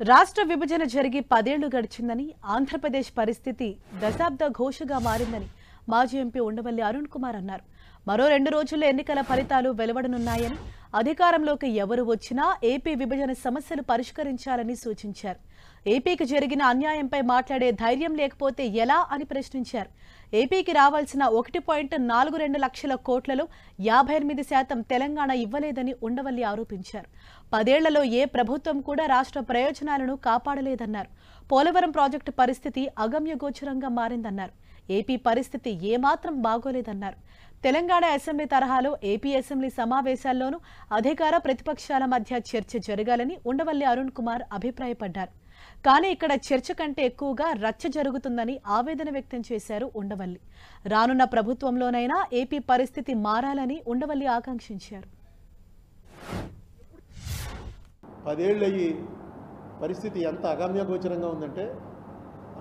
రాష్ట్ర విభజన జరిగి 10 ఏళ్లు గడిచిందని ఆంధ్రప్రదేశ్ పరిస్థితి దశాబ్ద ఘోషగా మారిందని మాజీ ఎంపీ ఉండవల్లి అరుణ్ కుమార్ అన్నారు. మరో 2 రోజుల్లో ఎన్నికల ఫలితాలు వెలువడనున్నాయని, అధికారంలోకి ఎవరు వచ్చినా ఏపీ విభజన సమస్యలు పరిష్కరించాలని సూచించారు. ఏపీకి జరిగిన అన్యాయంపై మాట్లాడే ధైర్యం లేకపోతే ఎలా అని ప్రశ్నించారు. ఏపీకి రావాల్సిన 1.42 లక్షల కోట్లలో 58% తెలంగాణ ఇవ్వలేదని ఉండవల్లి ఆరోపించారు. 10 ఏళ్లలో ఏ ప్రభుత్వం కూడా రాష్ట్ర ప్రయోజనాలను కాపాడలేదన్నారు. పోలవరం ప్రాజెక్టు పరిస్థితి అగమ్యగోచరంగా మారిందన్నారు. ఏపీ పరిస్థితి ఏమాత్రం బాగోలేదన్నారు. తెలంగాణ అసెంబ్లీ తరహాలో ఏపీ అసెంబ్లీ సమావేశాల్లోనూ అధికార ప్రతిపక్షాల మధ్య చర్చ జరగాలని ఉండవల్లి అరుణ్ కుమార్ అభిప్రాయపడ్డారు. కానీ ఇక్కడ చర్చ కంటే ఎక్కువగా రచ్చ జరుగుతుందని ఆవేదన వ్యక్తం చేశారు ఉండవల్లి. రానున్న ప్రభుత్వంలోనైనా ఏపీ పరిస్థితి మారాలని ఉండవల్లి ఆకాంక్షించారు. 10 ఏళ్ళు అయ్యి పరిస్థితి ఎంత అగమ్యగోచరంగా ఉందంటే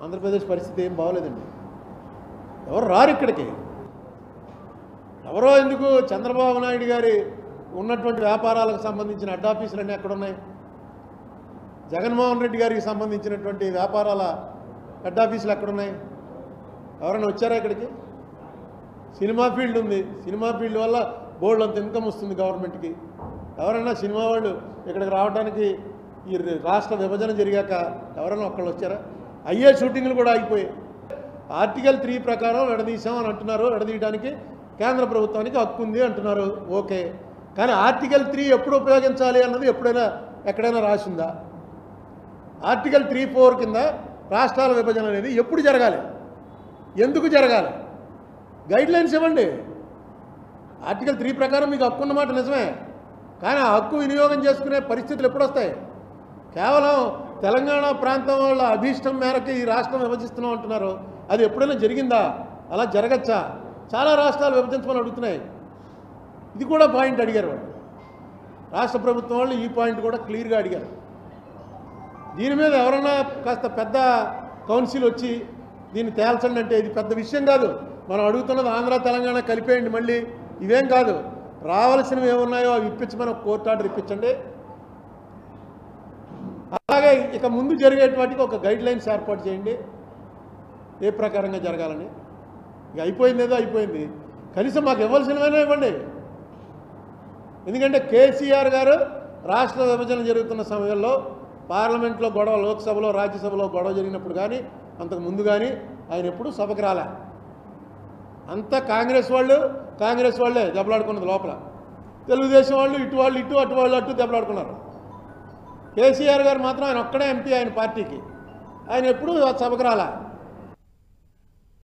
ఆంధ్రప్రదేశ్ పరిస్థితి ఏం బాగోలేదండి. ఎవరు రారు ఇక్కడికి. ఎవరో ఎందుకు చంద్రబాబు నాయుడు గారి ఉన్నటువంటి వ్యాపారాలకు సంబంధించిన హెడ్ ఆఫీసులన్నీ ఎక్కడున్నాయి? జగన్మోహన్ రెడ్డి గారికి సంబంధించినటువంటి వ్యాపారాల హెడ్ ఆఫీసులు ఎక్కడున్నాయి? ఎవరైనా వచ్చారా ఇక్కడికి? సినిమా ఫీల్డ్ ఉంది. సినిమా ఫీల్డ్ వల్ల బోల్డ్ అంత ఇన్కమ్ వస్తుంది గవర్నమెంట్కి. ఎవరైనా సినిమా వాళ్ళు ఇక్కడికి రావడానికి ఈ రాష్ట్ర విభజన జరిగాక ఎవరైనా ఒక్కళ్ళు వచ్చారా? అయ్యే షూటింగ్లు కూడా అయిపోయాయి. ఆర్టికల్ 3 ప్రకారం విడదీశామని అంటున్నారు. విడదీయడానికి కేంద్ర ప్రభుత్వానికి హక్కు ఉంది అంటున్నారు. ఓకే, కానీ ఆర్టికల్ 3 ఎప్పుడు ఉపయోగించాలి అన్నది ఎక్కడైనా రాసిందా? ఆర్టికల్ 3(4) కింద రాష్ట్రాల విభజన అనేది ఎప్పుడు జరగాలి, ఎందుకు జరగాలి? గైడ్లైన్స్ ఇవ్వండి. ఆర్టికల్ 3 ప్రకారం మీకు హక్కు ఉన్నమాట నిజమే, కానీ ఆ హక్కు వినియోగం చేసుకునే పరిస్థితులు ఎప్పుడు వస్తాయి? కేవలం తెలంగాణ ప్రాంతం వాళ్ళ అభీష్టం మేరకు ఈ రాష్ట్రం విభజిస్తున్నాం అంటున్నారు. అది ఎప్పుడైనా జరిగిందా? అలా జరగచ్చా? చాలా రాష్ట్రాలు విభజించమని అడుగుతున్నాయి. ఇది కూడా పాయింట్ అడిగారు వాళ్ళు. రాష్ట్ర ప్రభుత్వం వాళ్ళు ఈ పాయింట్ కూడా క్లియర్గా అడిగారు. దీని మీద ఎవరన్నా కాస్త పెద్ద కౌన్సిల్ వచ్చి దీన్ని తేల్చండి అంటే ఇది పెద్ద విషయం కాదు. మనం అడుగుతున్నది ఆంధ్ర తెలంగాణ కలిపేయండి, మళ్ళీ ఇవేం కాదు. రావాల్సినవి ఏమున్నాయో అవి ఇప్పించమని కోర్టు ఆర్డర్ ఇప్పించండి. అలాగే ఇక ముందు జరిగేటి వాటికి ఒక గైడ్లైన్స్ ఏర్పాటు చేయండి, ఏ ప్రకారంగా జరగాలని. ఇక అయిపోయింది ఏదో అయిపోయింది, కనీసం మాకు ఇవ్వాల్సినవైనా ఇవ్వండి. ఎందుకంటే కేసీఆర్ గారు రాష్ట్ర విభజన జరుగుతున్న సమయంలో పార్లమెంట్లో గొడవ, లోక్సభలో రాజ్యసభలో గొడవ జరిగినప్పుడు కానీ అంతకు ముందు కానీ ఆయన ఎప్పుడు సభకు రాలే. అంతా కాంగ్రెస్ వాళ్ళే దెబ్బలాడుకున్నది లోపల. తెలుగుదేశం వాళ్ళు ఇటు అటు వాళ్ళు అటు దెబ్బలాడుకున్నారు. కేసీఆర్ గారు మాత్రం ఆయన ఒక్కడే ఎంపీ ఆయన పార్టీకి, ఆయన ఎప్పుడు సభకు రాలే.